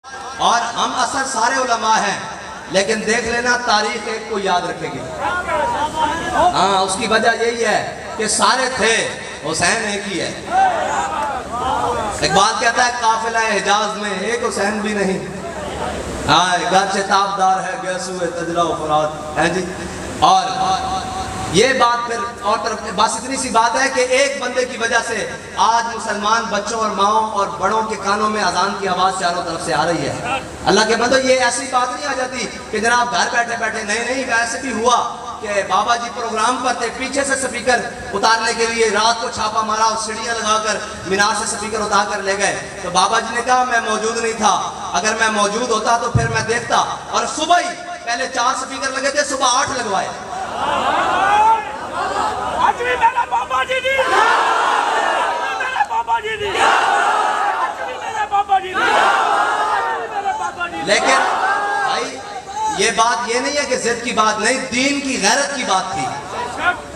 और हम असर सारे उलमा हैं, लेकिन देख लेना तारीख एक को याद रखेगी। हाँ, उसकी वजह यही है कि सारे थे, हुसैन एक ही है। इकबाल कहता है काफिला हिजाज में एक हुसैन भी नहीं। हाँ, घर से ताबदार है गैसुए तजला फराद है जी। और ये बात फिर और तरफ बस इतनी सी बात है कि एक बंदे की वजह से आज मुसलमान बच्चों और माओ और बड़ों के कानों में अजान की आवाज़ चारों तरफ से आ रही है। अल्लाह के बंदो, ये ऐसी बात नहीं आ जाती कि जनाब घर बैठे बैठे, नहीं, वैसे भी हुआ कि बाबा जी प्रोग्राम पर थे, पीछे से स्पीकर उतारने के लिए रात को छापा मारा और सीढ़ियाँ लगाकर मीनार से स्पीकर उतार कर ले गए। तो बाबा जी ने कहा मैं मौजूद नहीं था, अगर मैं मौजूद होता तो फिर मैं देखता। और सुबह ही पहले 4 स्पीकर लगे थे, सुबह 8 लगवाए। लेकिन भाई ये बात ये नहीं है कि जिद की बात नहीं, दीन की गैरत की बात थी।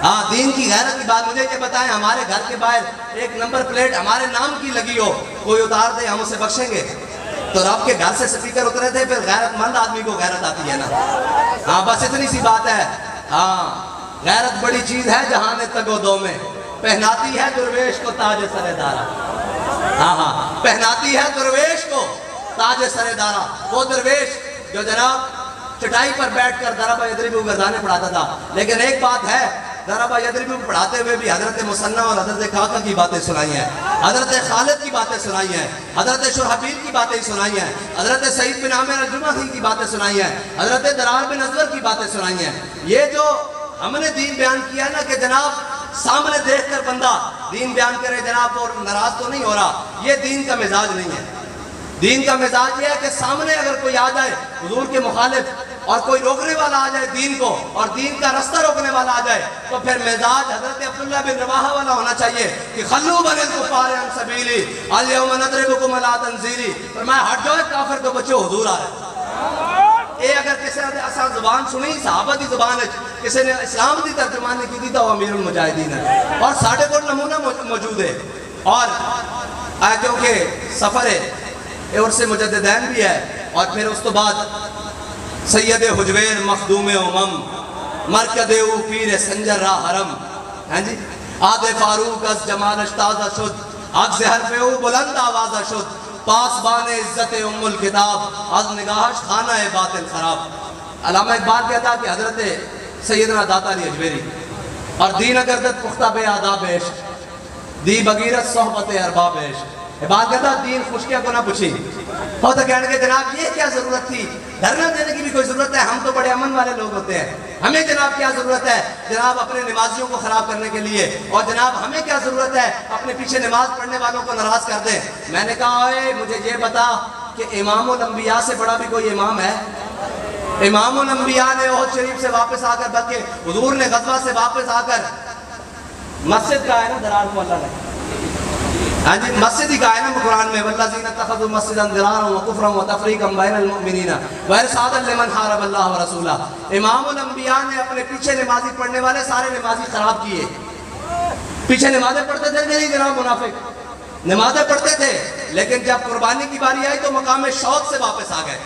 हाँ, दीन की गैरत की बात। मुझे ये बताएं, हमारे घर के बाहर एक नंबर प्लेट हमारे नाम की लगी हो, कोई उतार दे हम उसे बख्शेंगे? तो रब के घर से स्पीकर उतरे थे, फिर गैरतमंद आदमी को गैरत आती है ना। हाँ, बस इतनी सी बात है। हाँ, गैरत बड़ी चीज है जहां तगो दो में, पहनाती है दुर्वेश को ताज सरेदारा। हाँ, पहनाती है दुर्वेश को ताज सरेदारा। वो दुर्वेश जो जनाब चटाई पर बैठकर दरबा यदरिबू गर्दाने पढ़ाता था। लेकिन एक बात है, दरबा यदरिबू पढ़ाते हुए भी हजरत मुसन्ना और हजरत खाका की बातें सुनाई हैं, हजरत खालिद की बातें सुनाई हैं, हजरत शुरहबील की बातें सुनाई हैं, हजरत सईद बिन आमिर अल-जुमही की बातें सुनाई हैं, हजरत दरार बिन अजवर की बातें सुनाई हैं। ये जो हमने दीन बयान किया ना कि जनाब सामने देखकर बंदा दीन बयान करे जनाब और नाराज तो नहीं हो रहा, ये दीन का मिजाज नहीं है। दीन का मिजाज ये है कि सामने अगर कोई आ जाए हुजूर के मुखालिफ और कोई रोकने वाला आ जाए दीन को, और दीन का रास्ता रोकने वाला आ जाए, तो फिर मिजाज हजरत अब्दुल्लाह बिन रवाहा वाला होना चाहिए कि खल्लू बनिल कुफार अन सबीली अल यौम नदरिबुकुम अला तंजीली। फरमाया हट जाओ काफिर तो बच्चो, हुजूर आ रहे। ये अगर किसी ने असा जुबान सुनी सहाबा की जुबान किसी ने इस्लाम की तर्जुमानी की थी तो अमीरुल मुजाहिदीन है, और साढ़े को नमूना मौजूद है। और क्योंकि सफर है और से मुजद्दिदैन भी है, और फिर उस तो बाद सैयद हुजवेर मखदूम उमम मरकदे पीर संजर रा हरम हैं जी, आदे फारूक अस जमाल अश्ताज़ शुद हक से हरफे बुलंद आवाज़ शुद पासबान इज्जत उम्मुल किताब अज निगाहश खाना है बातिल खराब। अल्लामा इकबाल कहता कि हजरत सैयदना दाता अली अजमेरी और दीन अगरदत पुख्ता बे आदाब इश्क दी बगीरत सोहबत अरबाब इश्क। इकबाल कहता दीन खुशकियाँ को ना पूछी हो तो कहने के जनाब ये क्या जरूरत थी, धरना देने की भी कोई जरूरत है, हम तो बड़े अमन वाले लोग होते हैं, हमें जनाब क्या जरूरत है जनाब अपने नमाजियों को खराब करने के लिए, और जनाब हमें क्या जरूरत है अपने पीछे नमाज पढ़ने वालों को नाराज कर दें। मैंने कहा ओए मुझे ये बता कि इमामुल अंबिया से बड़ा भी कोई इमाम है? इमामुल अंबिया ने ओहद शरीफ से वापस आकर, बल्कि हुजूर ने गज़वा से वापस आकर मस्जिद का है ना दरार को अल्लाह ने, हाँ जी, मस्जिद ही का है ना कुरान में, वल्लज़ीना तख़ज़ू मस्जिदन दिरारा व कुफ्रन व तफ़रीक़न बैनल मुमिनीना व इरसादन लिमन हारब अल्लाह व रसूला। इमामुल अंबिया ने अपने पीछे नमाजी पढ़ने वाले सारे नमाजी खराब किए। पीछे नमाजें पढ़ते थे नहीं जनाब मुनाफिक, नमाजें पढ़ते थे, लेकिन जब कुर्बानी की बारी आई तो मकाम शौक से वापस आ गए।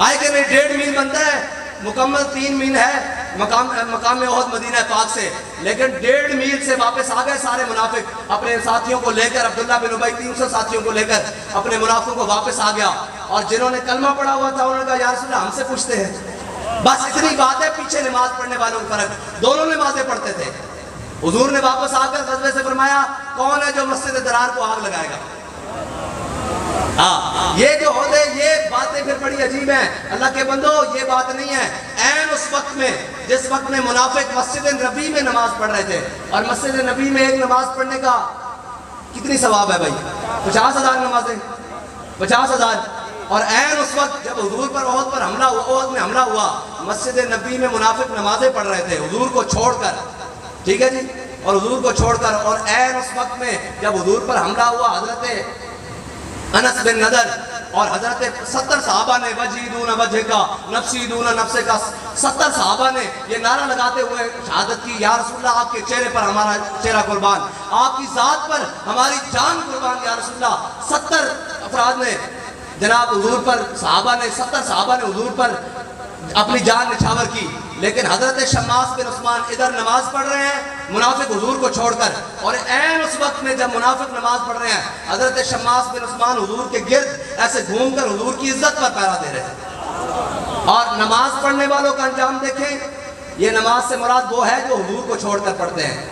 आए कि नहीं 1.5 मील बनता है, मुकम्मल 3 मील है मकाम ओहद मदीना पाक से, लेकिन 1.5 मील से वापस आ गए सारे मुनाफिक अपने साथियों को लेकर। अब्दुल्ला बिन उबई 300 साथियों को लेकर अपने मुनाफिकों को वापस आ गया, और जिन्होंने कलमा पढ़ा हुआ था उन्होंने कहा या रसूल अल्लाह हमसे पूछते हैं। बस इतनी बात है, पीछे नमाज पढ़ने वालों का फर्क, दोनों नमाजें पढ़ते थे। हुजूर ने वापस आकर गज़वे से फरमाया कौन है जो मस्जिद दरार को आग लगाएगा? हाँ, ये जो होते ये बातें फिर बड़ी अजीब हैं। अल्लाह के बंदो ये बात नहीं है। ऐन उस वक्त में जिस वक्त में मुनाफिक मस्जिद नबी में नमाज पढ़ रहे थे, और मस्जिद नबी में एक नमाज पढ़ने का कितनी सवाब है भाई? 50,000 नमाजें, 50,000। और ऐन उस वक्त जब हुजूर पर ओहद पर हमला हुआ, ओहद में हमला हुआ, मस्जिद नबी में मुनाफिक नमाजें पढ़ रहे थे हुजूर को छोड़कर, ठीक है जी, और हुजूर को छोड़कर। और ऐन उस वक्त में जब हुजूर पर हमला हुआ, हजरत अनस बिन नदर और हजरत 70 सहाबा ने वजीदून वजह का नफ्सीदून नफ्से का 70 सहाबा ने ये नारा लगाते हुए शहादत की, या रसूलल्लाह आपके चेहरे पर हमारा चेहरा कुर्बान, आपकी जात पर हमारी जान कुर्बान या रसूलल्लाह। 70 अफराद ने जनाब हुजूर पर सहाबा ने 70 सहाबा ने हुजूर पर अपनी जान निछावर की, लेकिन हजरत शम्मास बिन उस्मान इधर नमाज पढ़ रहे हैं मुनाफिक हुजूर को छोड़कर, और ऐन उस वक्त में जब मुनाफिक नमाज पढ़ रहे हैं हजरत शम्मास बिन उस्मान हुजूर के गिर्द ऐसे घूमकर हुजूर की इज्जत पर पहरा दे रहे हैं। और नमाज पढ़ने वालों का अंजाम देखें, ये नमाज से मुराद वो है जो हुजूर को छोड़कर पढ़ते हैं।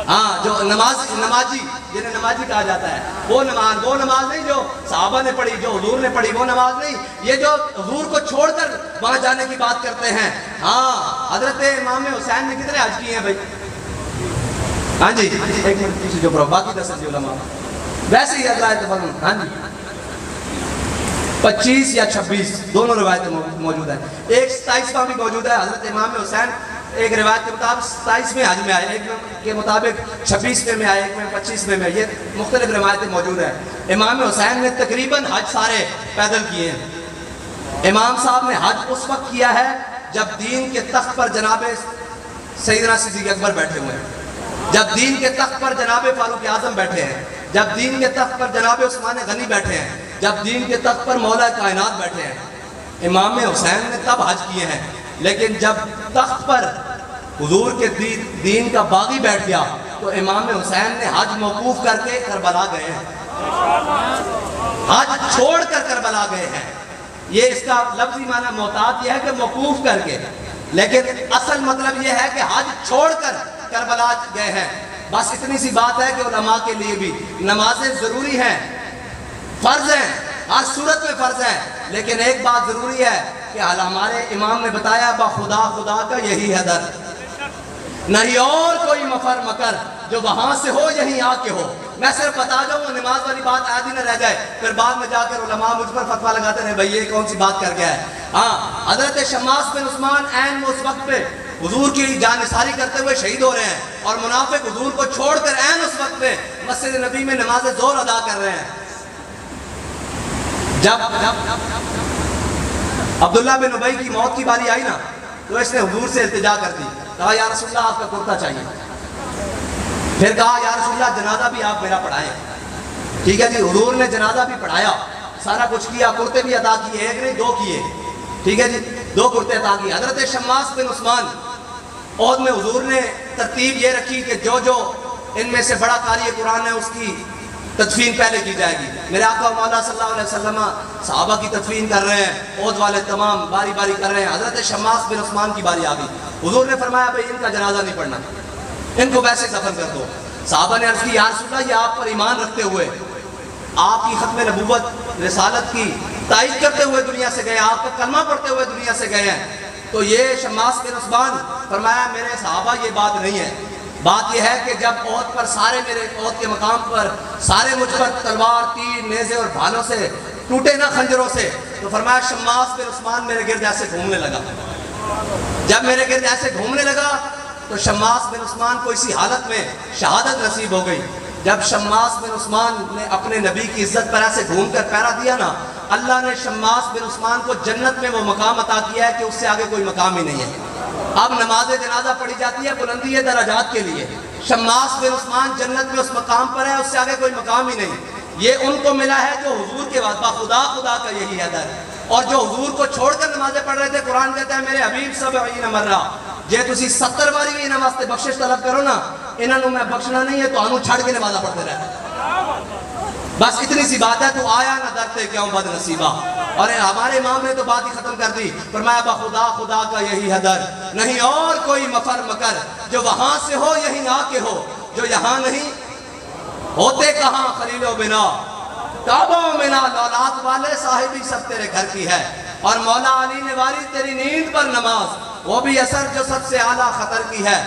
हाँ, जो नमाजी जिन्हें नमाजी कहा जाता है, वो नमाज नहीं जो साहबा ने पढ़ी, जो हुजूर ने पढ़ी, वो नमाज नहीं। ये जो हुजूर को छोड़कर वहां जाने की बात करते हैं। हाँ, हजरत इमाम हुसैन ने कितने हज किए हैं भाई? हाँ जी, एक मिनट पीछे जो बाकी 10 उलमा वैसे ही अल्लाह। हाँ जी, 25 या 26 दोनों रिवायतें मौजूद है। एक 27वां भी मौजूद है। हजरत इमाम हुसैन एक रिवायत के मुताबिक 27वें हज में आए, एक के मुताबिक 26वें में आए, एक में 25वें में, ये मुख्तलिफ रिवायतें मौजूद है। इमाम हुसैन ने तकरीबन हज सारे पैदल किए हैं। इमाम साहब ने हज उस वक्त किया है जब दीन के तख्त पर जनाब सैयदना सिद्दीक़ अकबर बैठे हुए हैं, जब दीन के तख्त पर जनाब फारूक आजम बैठे हैं, जब दीन के तख्त पर जनाब उस्मान गनी बैठे हैं, जब दीन के तख्त पर मौला कायनात बैठे हैं। इमाम हुसैन ने तब हज किए हैं, लेकिन जब तख्त पर हुजूर के दीन का बागी बैठ गया तो इमाम हुसैन ने हज मौकूफ करके करबला गए हैं, हज छोड़कर करबला गए हैं। ये इसका लफ्जी माना मोहतात यह है कि मौकूफ करके, लेकिन असल मतलब यह है कि हज छोड़कर करबला गए हैं। बस इतनी सी बात है कि उलमा के लिए भी नमाजें जरूरी हैं, फर्ज हैं, हर सूरत में फर्ज है, लेकिन एक बात जरूरी है कि हमारे इमाम ने बताया खुदा खुदा का यही है दर, नहीं और कोई मफर मकर जो वहां से हो यहीं आके हो। मैं सिर्फ बता जाऊँ, नमाज वाली बात आदि न रह जाए, फिर बाद में जाकर उलमा मुझ पर फतवा लगाते रहे भाई ये कौन सी बात कर गया है। हाँ, हजरत शम्मास बिन उस्मान ऐन उस वक्त पे हुजूर की जानिसारी करते हुए शहीद हो रहे हैं, और मुनाफिक हुजूर को छोड़कर ऐन उस वक्त पे मस्जिद नबी में नमाज जोर अदा कर रहे हैं। जब अब्दुल्ला बिन उबई की मौत की बारी आई ना, तो इसने हुजूर से इल्तिजा कर दी, कहा या रसूलल्लाह आपका कुर्ता चाहिए। फिर कहा या रसूलल्लाह जनाजा भी आप मेरा पढ़ाएं। ठीक है जी, हुजूर ने जनाजा भी पढ़ाया, सारा कुछ किया, कुर्ते भी अदा किए, एक नहीं 2 किए। ठीक है जी, 2 कुर्ते अदा किए। हजरत शम्मास बिन उस्मान और में हुजूर ने तरतीब ये रखी कि जो जो इनमें से बड़ा कारी कुरान है उसकी तदफीन पहले की जाएगी। मेरे आका मौला सल्लल्लाहु अलैहि वसल्लम सहाबा की तदफीन कर रहे हैं, औद वाले तमाम बारी बारी कर रहे हैं। हजरत शम्मास बिन उस्मान की बारी आ गई। हुजूर ने फरमाया भाई इनका जनाजा नहीं पढ़ना, इनको वैसे दफन कर दो। सहाबा ने अर्ज की या रसूलल्लाह ये आप पर ईमान रखते हुए, आपकी खत्म नबूवत रिसालत की तायीद करते हुए दुनिया से गए, आपका कलमा पढ़ते हुए दुनिया से गए हैं। तो ये शम्मास बिन उस्मान फरमाया मेरे सहाबा ये बात नहीं है, बात यह है कि जब औद पर सारे मेरे औद के मकाम पर सारे मुझ पर तलवार तीर नेज़े और भालों से टूटे ना खंजरों से, तो फरमाया शम्मास बिन उस्मान मेरे गिर्द ऐसे घूमने लगा। जब मेरे गिर्द ऐसे घूमने लगा तो शम्मास बिन उस्मान को इसी हालत में शहादत नसीब हो गई। जब शम्मास बिन उस्मान ने अपने नबी की इज्जत पर ऐसे घूम कर पहरा दिया ना, अल्लाह ने शम्मास बिन उस्मान को जन्नत में वो मकाम अता किया है कि उससे आगे कोई मकाम ही नहीं है। अब नमाज जनाजा पढ़ी जाती है बुलंदी है दराजात के लिए। शम्मास बिन उस्मान जन्नत में उस मकाम पर है, उससे आगे कोई मकाम ही नहीं। ये उनको मिला है जो हुजूर के बाद खुदा खुदा का यही है दर, और जो हुजूर को छोड़कर नमाजें पढ़ रहे थे। कुरान कहता है मेरे हबीब सब मर्रा जे तुसी 70 बारी भी इन्हां वास्ते बख्शिश तलब करो ना, इन्हों मैं बख्शना नहीं है, तो आनू छड़ के नमाजा पढ़ते रहे। बस इतनी सी बात है, तो आया ना दरते क्यों बदनसीबा। और हमारे इमाम ने तो बात ही खत्म कर दी, फरमाया खुदा खुदा का यही है दर, नहीं और कोई मफर मकर जो वहां से हो यही आके हो, जो यहाँ नहीं होते कहाँ खलीलो बिना काबा मिना लौलात वाले साहिबी सब तेरे घर की है। और मौला अली ने वाली तेरी नींद पर नमाज, वो भी असर जो सबसे आला खतर की है।